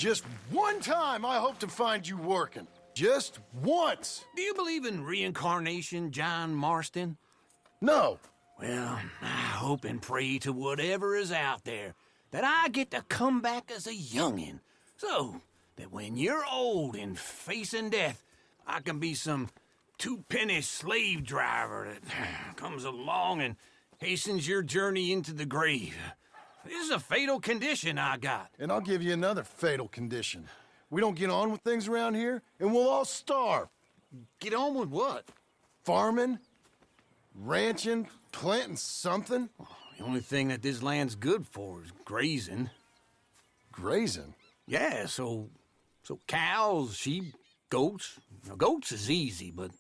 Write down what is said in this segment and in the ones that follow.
Just one time I hope to find you working. Just once. Do you believe in reincarnation, John Marston? No. Well, I hope and pray to whatever is out there that I get to come back as a youngin', so that when you're old and facing death, I can be some two-penny slave driver that comes along and hastens your journey into the grave. This is a fatal condition I got. And I'll give you another fatal condition. We don't get on with things around here, and we'll all starve. Get on with what? Farming, ranching, planting something. The only thing that this land's good for is grazing. Grazing? Yeah, so cows, sheep, goats. Now, goats is easy, but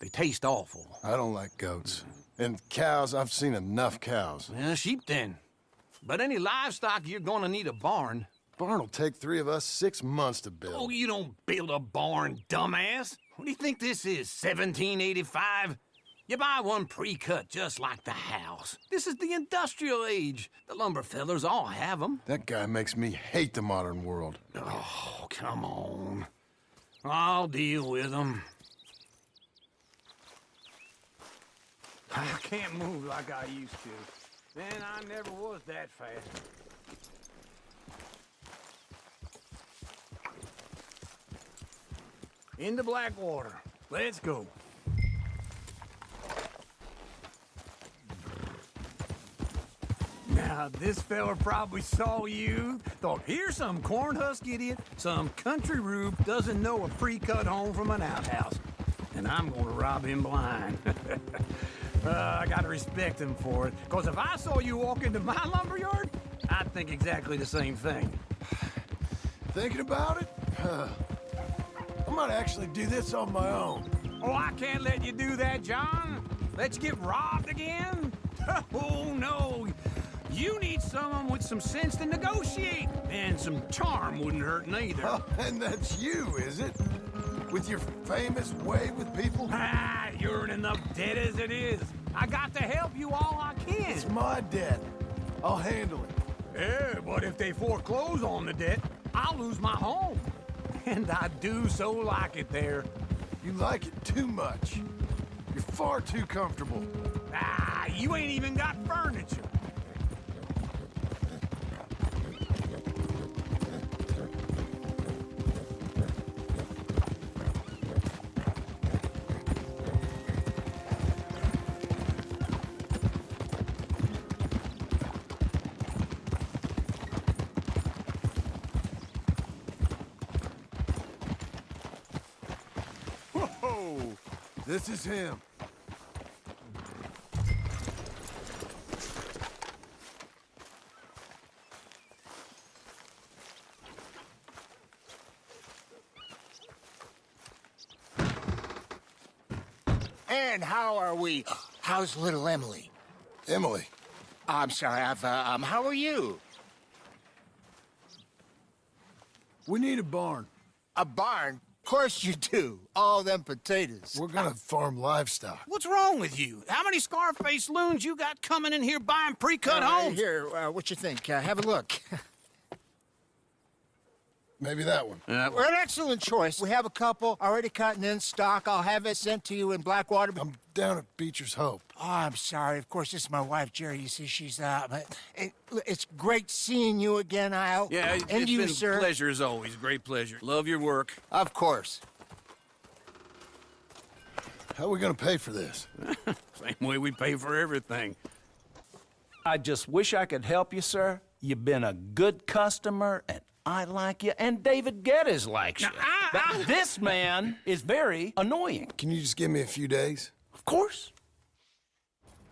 they taste awful. I don't like goats. And cows, I've seen enough cows. Well, sheep then. But any livestock, you're gonna need a barn. Barn will take 3 of us 6 months to build. Oh, you don't build a barn, dumbass. What do you think this is, 1785? You buy one pre-cut just like the house. This is the industrial age. The lumber fellers all have them. That guy makes me hate the modern world. Oh, come on. I'll deal with them. I can't move like I used to. Then I never was that fast. Into Blackwater. Let's go. Now, this fella probably saw you, thought, here's some corn husk idiot, some country rube doesn't know a pre-cut home from an outhouse. And I'm gonna rob him blind. I gotta respect him for it, because if I saw you walk into my lumberyard, I'd think exactly the same thing. Thinking about it? I might actually do this on my own. Oh, I can't let you do that, John. Let you get robbed again? Oh, no. You need someone with some sense to negotiate. And some charm wouldn't hurt neither. Oh, and that's you, is it? With your famous way with people? Ah, you're in enough debt as it is. I got to help you all I can. It's my debt. I'll handle it. Yeah, but if they foreclose on the debt, I'll lose my home. And I do so like it there. You like it too much. You're far too comfortable. Ah, you ain't even got furniture. Whoa! This is him. And how are we? How's little Emily? Emily. I'm sorry, how are you? We need a barn. A barn? Of course you do. All them potatoes. We're gonna farm livestock. What's wrong with you? How many Scarface loons you got coming in here buying pre-cut homes? Here, what you think? Have a look. Maybe that one. We're an excellent choice. We have a couple already cut and in stock. I'll have it sent to you in Blackwater. I'm down at Beecher's Hope. Oh, I'm sorry. Of course, this is my wife, Jerry. You see, she's it's great seeing you again, Al. Yeah, and it's you, been sir. a pleasure as always. Great pleasure. Love your work. Of course. How are we gonna pay for this? Same way we pay for everything. I just wish I could help you, sir. You've been a good customer, and I like you, and David Geddes likes you. But this man is very annoying. Can you just give me a few days? Of course.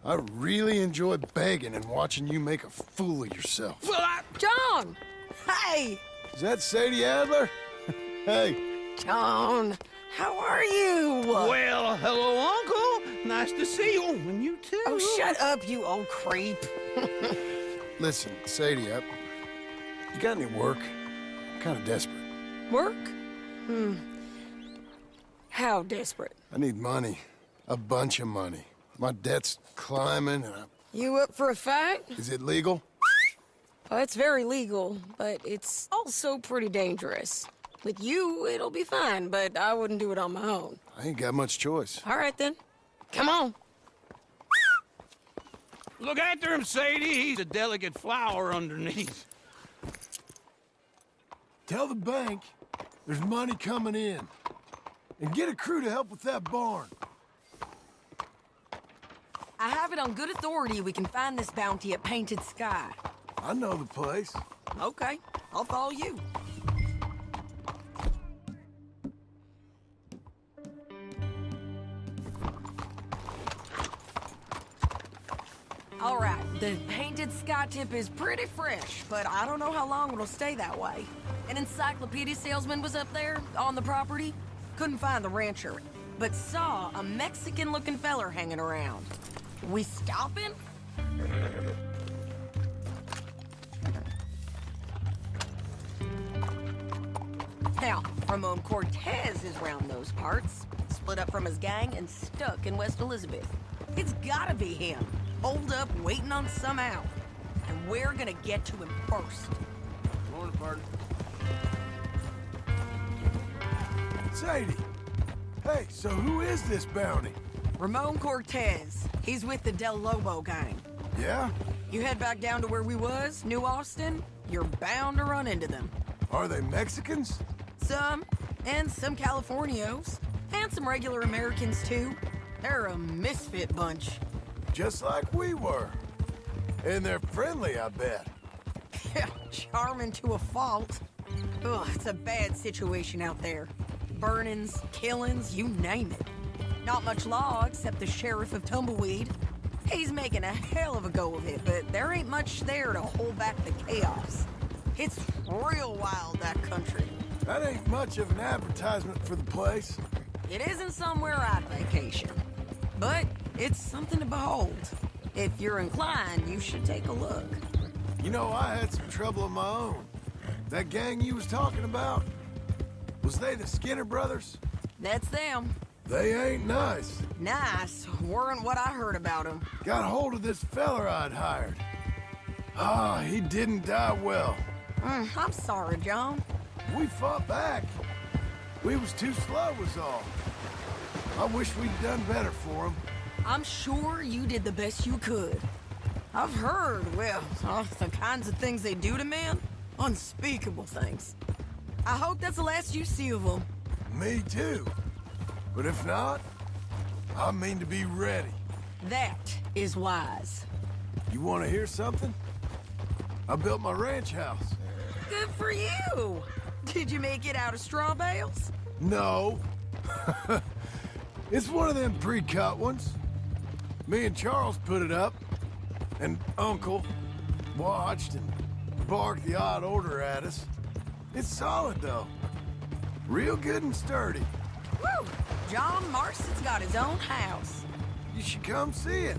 I really enjoy begging and watching you make a fool of yourself. John! Hey! Is that Sadie Adler? Hey. John, how are you? Well, hello, Uncle. Nice to see you. And you too. Oh, shut up, you old creep. Listen, Sadie, you got any work? I'm kind of desperate. Work? How desperate? I need money. A bunch of money. My debt's climbing and You up for a fight? Is it legal? Well, it's very legal, but it's also pretty dangerous. With you, it'll be fine, but I wouldn't do it on my own. I ain't got much choice. All right, then. Come on. Look after him, Sadie. He's a delicate flower underneath. Tell the bank there's money coming in. And get a crew to help with that barn. I have it on good authority we can find this bounty at Painted Sky. I know the place. Okay, I'll follow you. All right, the Painted Sky tip is pretty fresh, but I don't know how long it'll stay that way. An encyclopedia salesman was up there on the property. Couldn't find the rancher, but saw a Mexican-looking feller hanging around. We stopping? Now, Ramon Cortez is round those parts. Split up from his gang and stuck in West Elizabeth. It's gotta be him. Holed up, waiting on some out. And we're gonna get to him first. Morning, partner. Sadie. Hey, so who is this bounty? Ramon Cortez. He's with the Del Lobo gang. Yeah? You head back down to where we was, New Austin, you're bound to run into them. Are they Mexicans? Some, and some Californios. And some regular Americans, too. They're a misfit bunch. Just like we were. And they're friendly, I bet. Charming to a fault. Ugh, it's a bad situation out there. Burnings, killings, you name it. Not much law except the sheriff of Tumbleweed. He's making a hell of a go of it, but there ain't much there to hold back the chaos. It's real wild, that country. That ain't much of an advertisement for the place. It isn't somewhere I'd vacation, but it's something to behold. If you're inclined, you should take a look. You know, I had some trouble of my own. That gang you was talking about, was they the Skinner brothers? That's them. They ain't nice. Nice weren't what I heard about them. Got hold of this feller I'd hired. Ah, he didn't die well. I'm sorry, John. We fought back. We was too slow was all. I wish we'd done better for him. I'm sure you did the best you could. I've heard, well, the kinds of things they do to men. Unspeakable things. I hope that's the last you see of them. Me too. But if not, I mean to be ready. That is wise. You want to hear something? I built my ranch house. Good for you. Did you make it out of straw bales? No. It's one of them pre-cut ones. Me and Charles put it up, and Uncle watched and barked the odd order at us. It's solid, though. Real good and sturdy. Woo! John Marston's got his own house. You should come see it.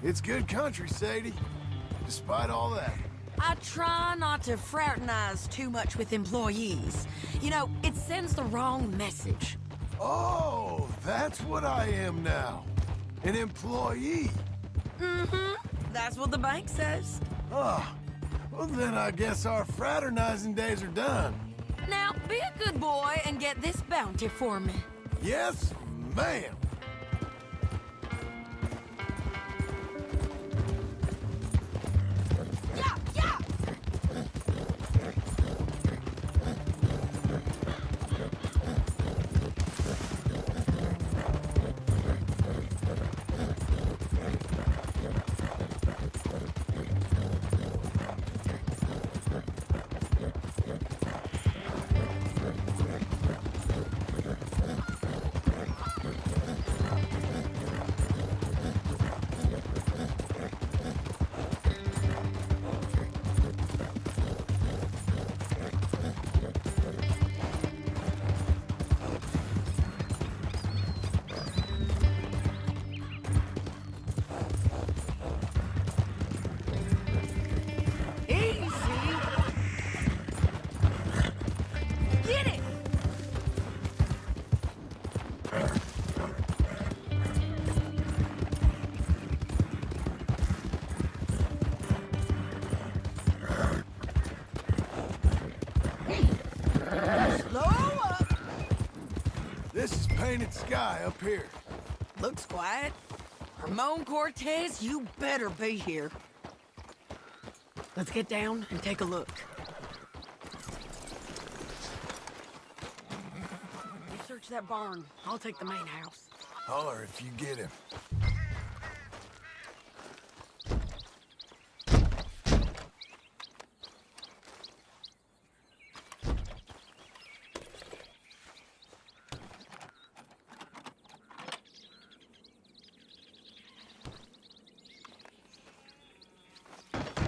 It's good country, Sadie, despite all that. I try not to fraternize too much with employees. You know, it sends the wrong message. Oh, that's what I am now. An employee. Mm-hmm. That's what the bank says. Ah, well then I guess our fraternizing days are done. Now, be a good boy and get this bounty for me. Yes, ma'am. Yeah, yeah! This is painted sky up here. Looks quiet. Ramon Cortez, you better be here. Let's get down and take a look. You search that barn. I'll take the main house. Holler if you get him.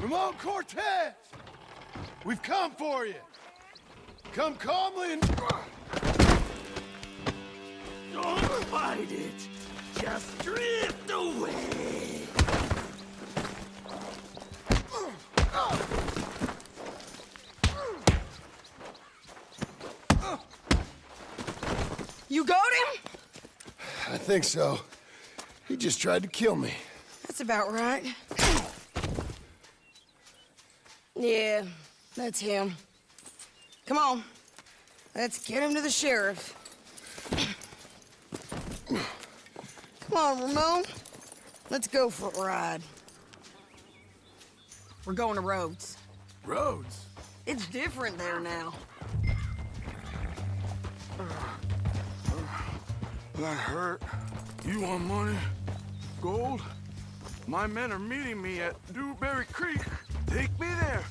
Ramon Cortez! We've come for you! Come calmly and... Don't fight it. Just drift away. You got him? I think so. He just tried to kill me. That's about right. Yeah, that's him. Come on. Let's get him to the sheriff. Come on, Ramon. Let's go for a ride. We're going to Rhodes. Rhodes? It's different there now. That hurt. You want money? Gold? My men are meeting me at Dewberry Creek. Take me there.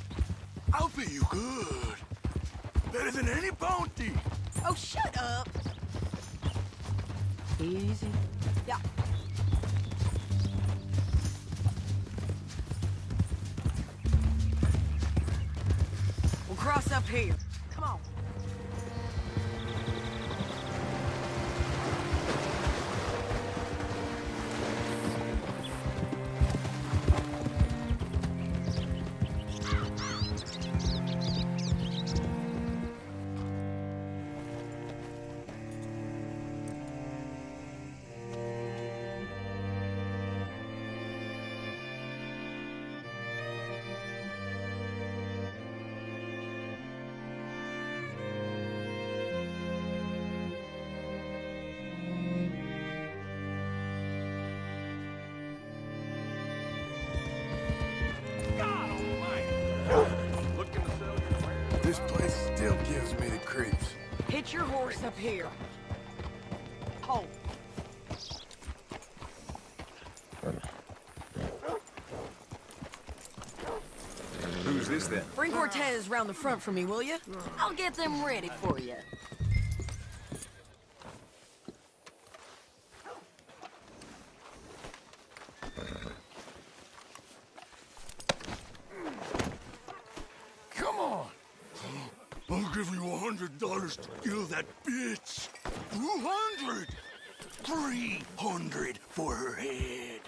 I'll pay you good. Better than any bounty. Oh, shut up. Easy. Yeah. We'll cross up here. Come on. This place still gives me the creeps. Hitch your horse up here. Hold. Who's this then? Bring Cortez round the front for me, will you? I'll get them ready for you. Come on! I'll give you $100 to kill that bitch. 200. 300 for her head.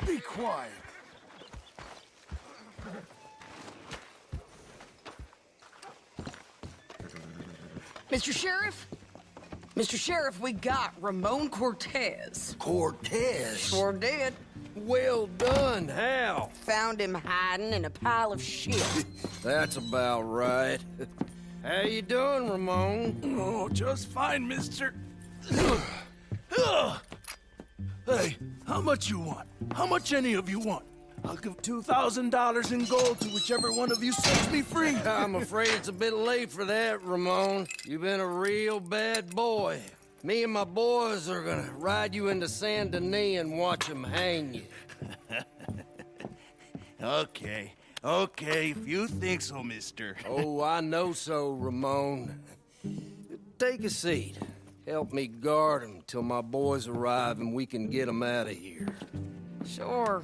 Be quiet. Mr. Sheriff? Mr. Sheriff, we got Ramon Cortez. Cortez? Sure did. Well done, Hal. Found him hiding in a pile of shit. That's about right. How you doing, Ramon? Oh, just fine, mister. Hey, how much you want? How much any of you want? I'll give $2,000 in gold to whichever one of you sets me free. I'm afraid it's a bit late for that, Ramon. You've been a real bad boy. Me and my boys are gonna ride you into Saint Denis and watch them hang you. Okay, if you think so, mister. Oh, I know so, Ramon. Take a seat. Help me guard them till my boys arrive and we can get them out of here. Sure.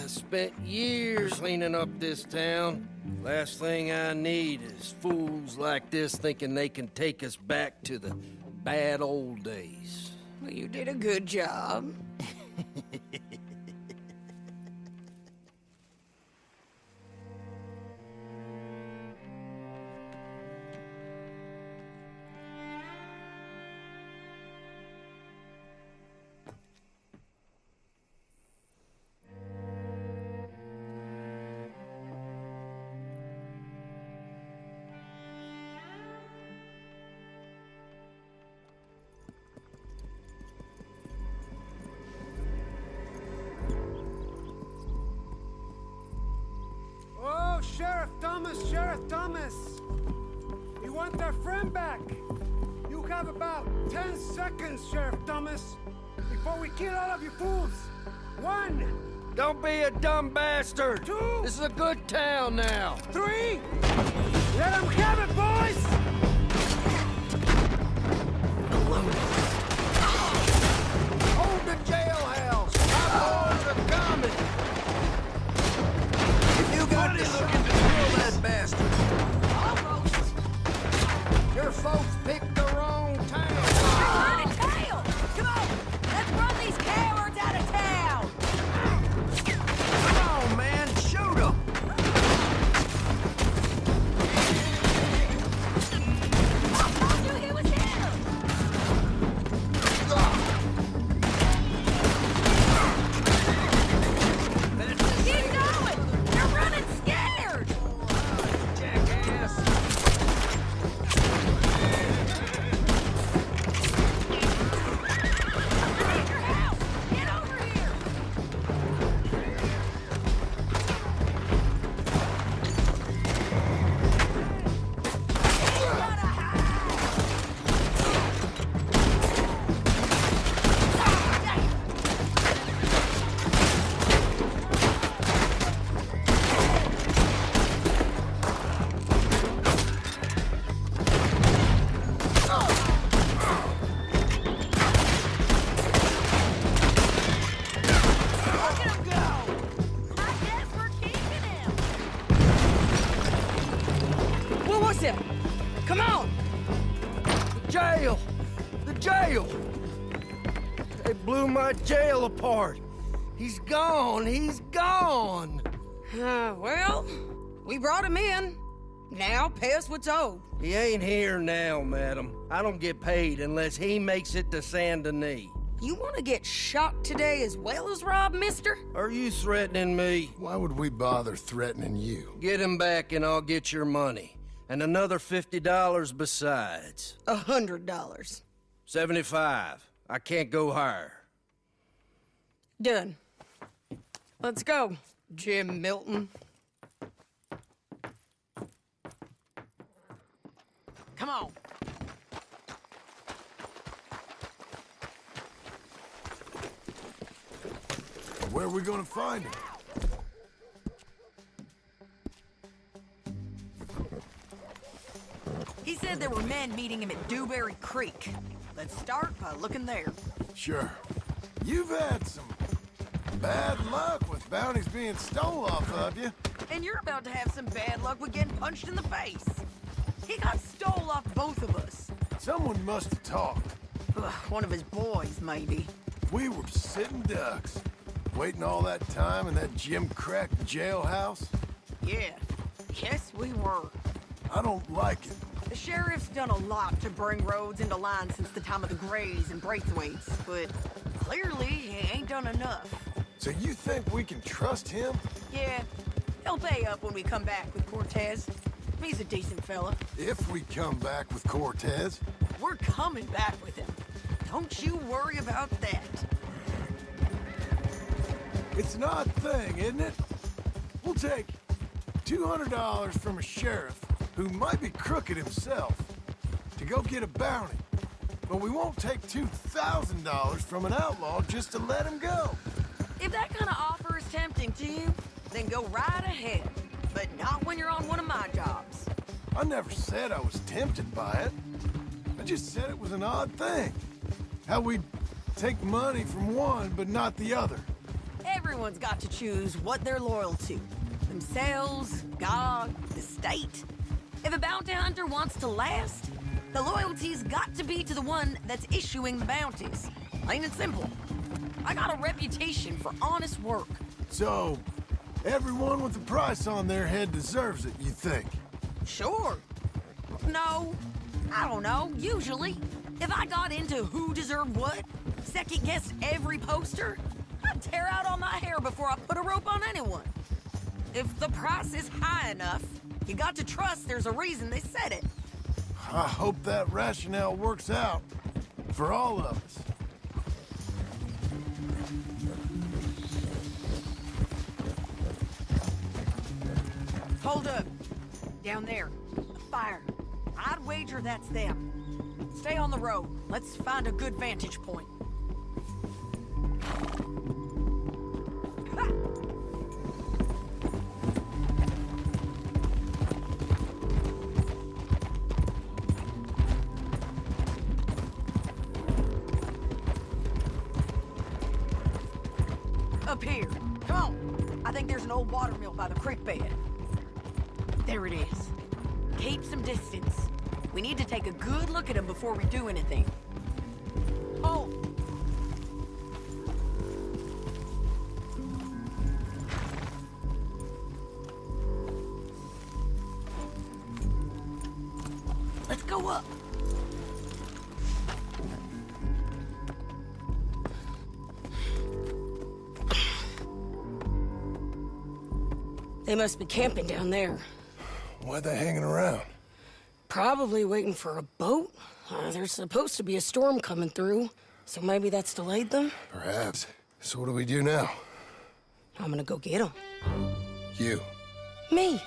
Spent years cleaning up this town. Last thing I need is fools like this thinking they can take us back to the bad old days. Well, you did a good job. Sheriff Thomas! We want our friend back! You have about 10 seconds, Sheriff Thomas, before we kill all of you fools! 1! Don't be a dumb bastard! 2! This is a good town now! 3! Let them have it, boys! Hold the jailhouse! My boys are coming! You got to looking to kill that bastard! Almost! Your folks picked the wrong town! Run it tail! Come on! Let's run these cowards out of town! Come on, man! Shoot 'em! I told you he was here! Keep going! You're running scared! Jackass! I'm at your house! Get over here! Gotta hide! Look at him go! I guess we're keeping him! What was it? Come on! The jail! The jail! They blew my jail apart! He's gone! He's gone! Well, we brought him in. Now pay us what's owed. He ain't here now, madam. I don't get paid unless he makes it to Saint Denis. You want to get shot today as well as Rob, mister? Are you threatening me? Why would we bother threatening you? Get him back and I'll get your money. And another $50 besides. $100. 75. I can't go higher. Done. Let's go, Jim Milton. Come on. Where are we gonna find him? He said there were men meeting him at Dewberry Creek. Let's start by looking there. Sure. You've had some bad luck with bounties being stole off of you. And you're about to have some bad luck with getting punched in the face. He got stole off both of us. Someone must have talked. Ugh, one of his boys, maybe. We were sitting ducks, waiting all that time in that gim-crack jailhouse. Yeah. Yes, we were. I don't like it. The sheriff's done a lot to bring roads into line since the time of the Grays and Braithwaites, but clearly he ain't done enough. So you think we can trust him? Yeah, he'll pay up when we come back with Cortez. He's a decent fella. If we come back with Cortez. We're coming back with him. Don't you worry about that. It's an odd thing, isn't it? We'll take $200 from a sheriff who might be crooked himself to go get a bounty. But we won't take $2,000 from an outlaw just to let him go. If that kind of offer is tempting to you, then go right ahead. But not when you're on one of my jobs. I never said I was tempted by it. I just said it was an odd thing. How we'd take money from one but not the other. Everyone's got to choose what they're loyal to. Themselves, God, the state. If a bounty hunter wants to last, the loyalty's got to be to the one that's issuing the bounties. Plain and simple. I got a reputation for honest work. So, everyone with a price on their head deserves it, you think? Sure. No, I don't know, usually. If I got into who deserved what, second-guessed every poster, I'd tear out all my hair before I put a rope on anyone. If the price is high enough, you got to trust there's a reason they said it. I hope that rationale works out for all of us. Hold up. Down there. A fire. I'd wager that's them. Stay on the road. Let's find a good vantage point. Up here. Come on. I think there's an old water mill by the creek bed. There it is. Keep some distance. We need to take a good look at them before we do anything. Oh! Let's go up. They must be camping down there. Why they hanging around? Probably waiting for a boat. There's supposed to be a storm coming through, so maybe that's delayed them. Perhaps. So what do we do now? I'm gonna go get them. You. Me.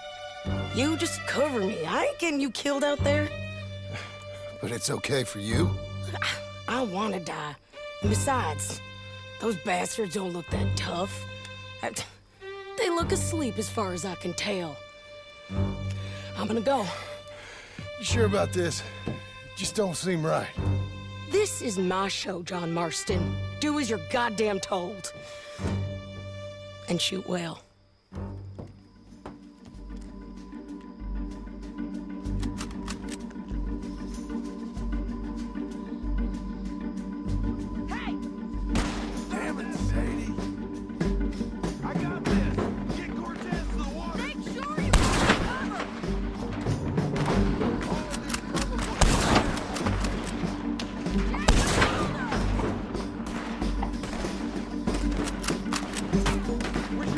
You just cover me. I ain't getting you killed out there. But it's okay for you? I wanna die. And besides, those bastards don't look that tough. They look asleep as far as I can tell. I'm gonna go. You sure about this? Just don't seem right. This is my show, John Marston. Do as you're goddamn told. And shoot well. Hey! Damn it, Sadie. I got this. Get Cortez to the water. Make sure you have cover! We're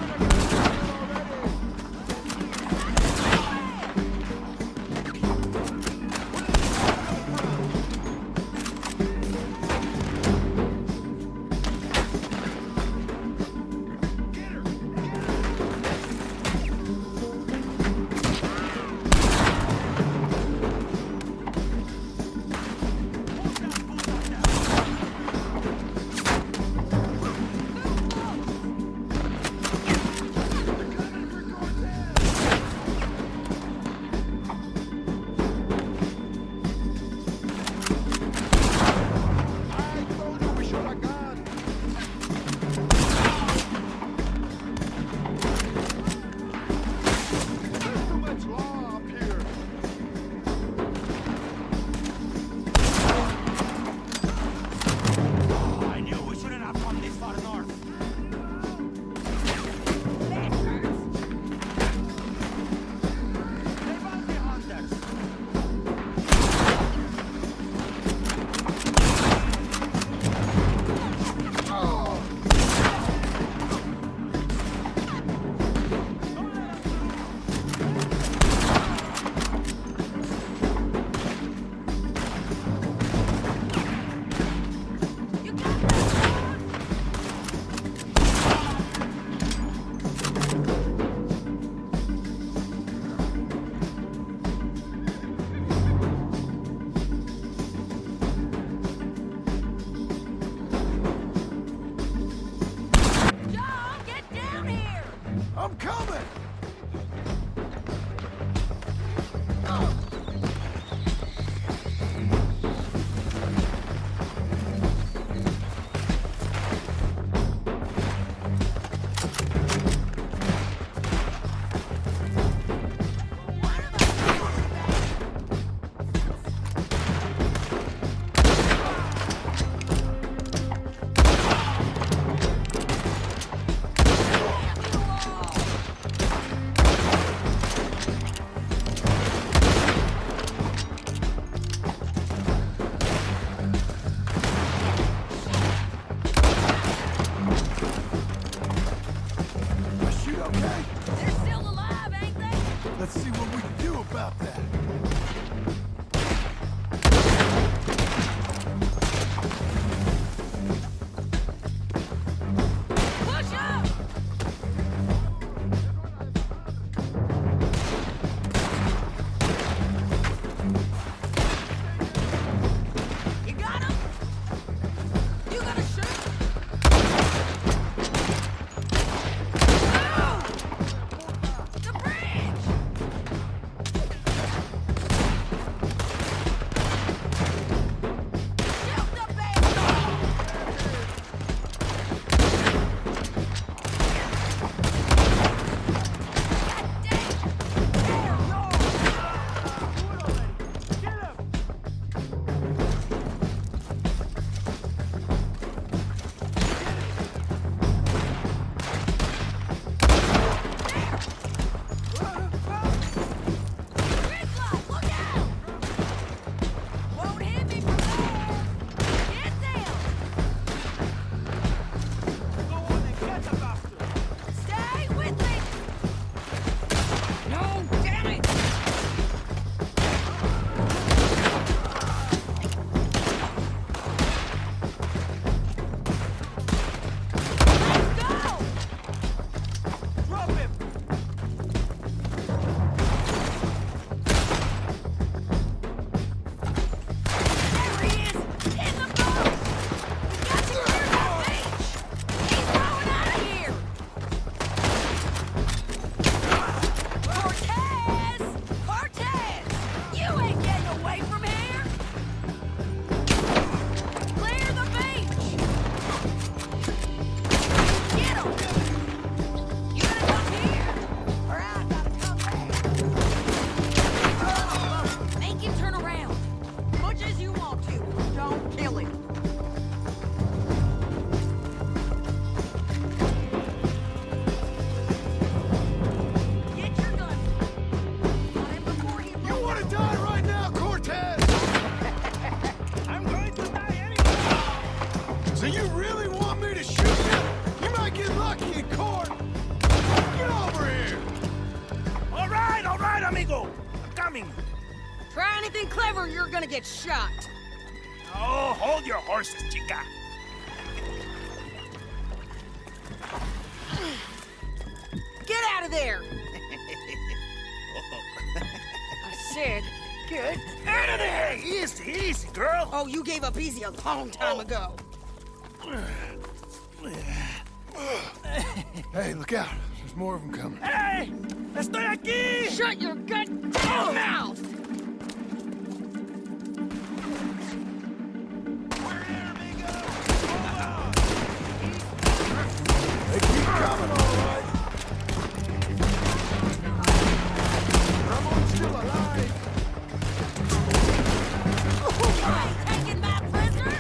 coming. Try anything clever, you're gonna get shot. Oh, hold your horses, chica. Get out of there! I said, get Out of there! Easy, easy, girl. Oh, you gave up easy a long time ago. Hey, look out. There's more of them coming. Hey! Estoy aquí! Shut your goddamn mouth! They keep coming, all right. Ramon's still alive. Taking my prisoner?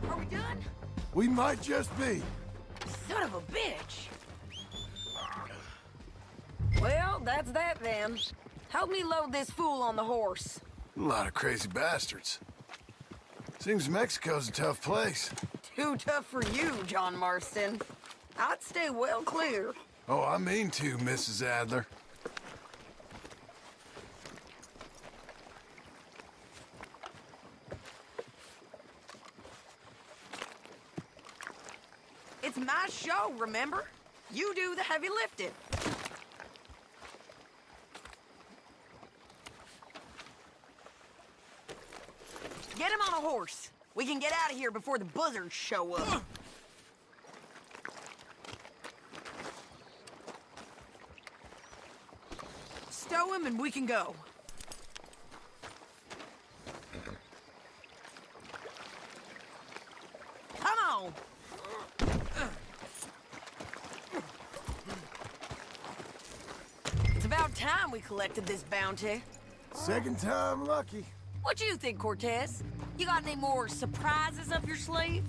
Are we done? We might just be. Son of a bitch. Well, that's that then. Help me load this fool on the horse. A lot of crazy bastards. Seems Mexico's a tough place. Too tough for you, John Marston. I'd stay well clear. Oh, I mean to, Mrs. Adler. It's my show, remember? You do the heavy lifting. Get him on a horse. We can get out of here before the buzzards show up. Stow him and we can go. Come on. It's about time we collected this bounty. Second time lucky. What you think, Cortez? You got any more surprises up your sleeve?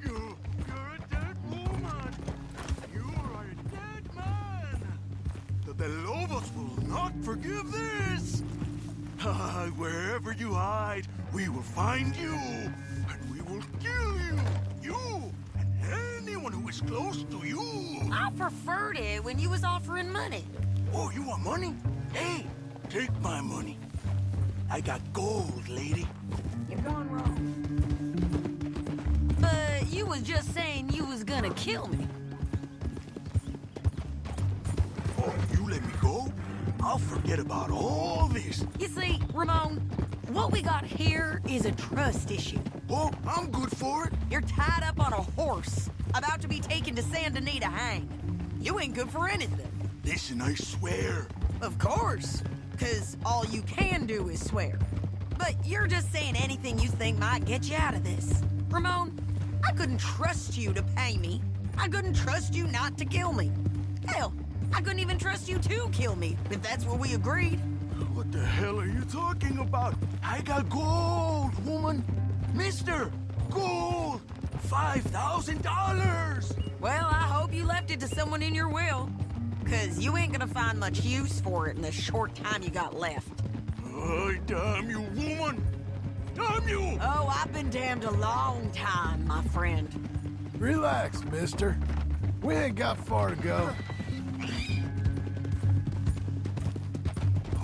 You're a dead woman. You are a dead man. The Lobos will not forgive this. Wherever you hide, we will find you, and we will kill you. You and anyone who is close to you. I preferred it when you was offering money. Oh, you want money? Hey, take my money. I got gold, lady. You're going wrong. But you was just saying you was gonna kill me. Oh, you let me go? I'll forget about all this. You see, Ramon, what we got here is a trust issue. Oh, I'm good for it. You're tied up on a horse, about to be taken to Santa Anita hang. You ain't good for anything. Listen, I swear. Of course, because all you can do is swear. But you're just saying anything you think might get you out of this. Ramon, I couldn't trust you to pay me. I couldn't trust you not to kill me. Hell, I couldn't even trust you to kill me, if that's what we agreed. What the hell are you talking about? I got gold, woman. Mister, gold. $5,000. Well, I hope you left it to someone in your will. Because you ain't gonna find much use for it in the short time you got left. Oh, damn you, woman. Damn you. Oh, I've been damned a long time, my friend. Relax, mister. We ain't got far to go.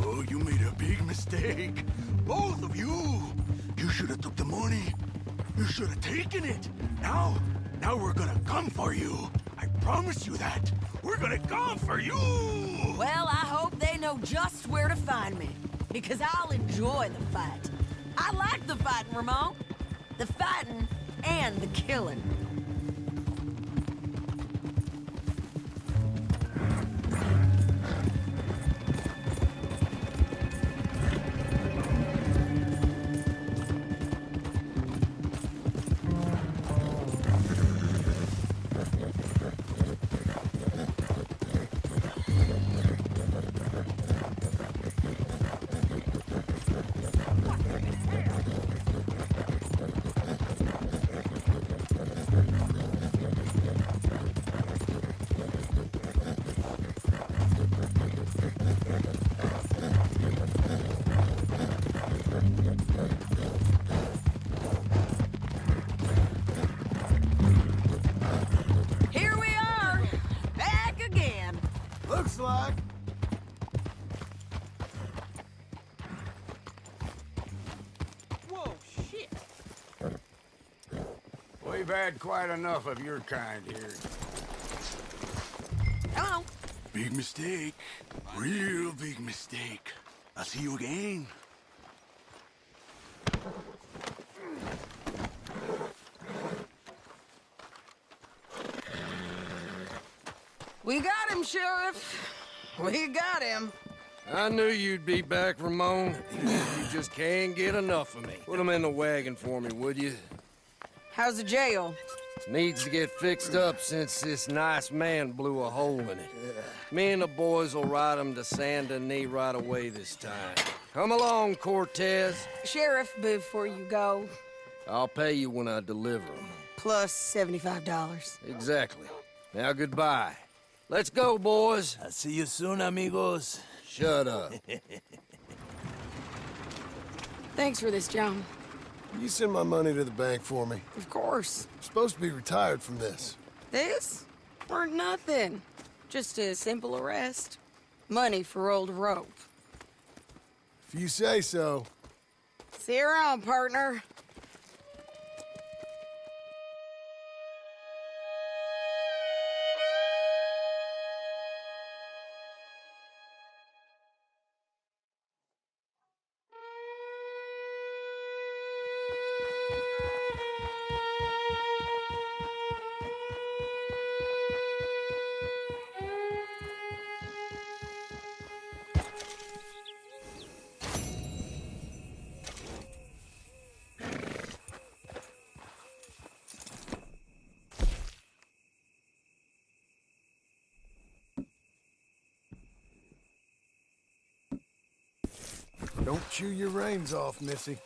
Oh, you made a big mistake. Both of you. You should have took the money. You should have taken it. Now we're gonna come for you. I promise you that. We're gonna come for you. Well, I hope they know just where to find me. Because I'll enjoy the fight. I like the fighting, Ramon. The fighting and the killing. We've had quite enough of your kind here. Hello. Big mistake. Real big mistake. I'll see you again. We got him, Sheriff. We got him. I knew you'd be back, Ramon. You just can't get enough of me. Put him in the wagon for me, would you? How's the jail? Needs to get fixed up since this nice man blew a hole in it. Me and the boys will ride him to San Denis right away this time. Come along, Cortez. Sheriff, before you go, I'll pay you when I deliver him. plus $75. Exactly. Now, goodbye. Let's go, boys. I'll see you soon, amigos. Shut up. Thanks for this, John. You send my money to the bank for me. Of course. I'm supposed to be retired from this. This? Weren't nothing. Just a simple arrest. Money for old rope. If you say so. See you around, partner. Don't chew your reins off, Missy.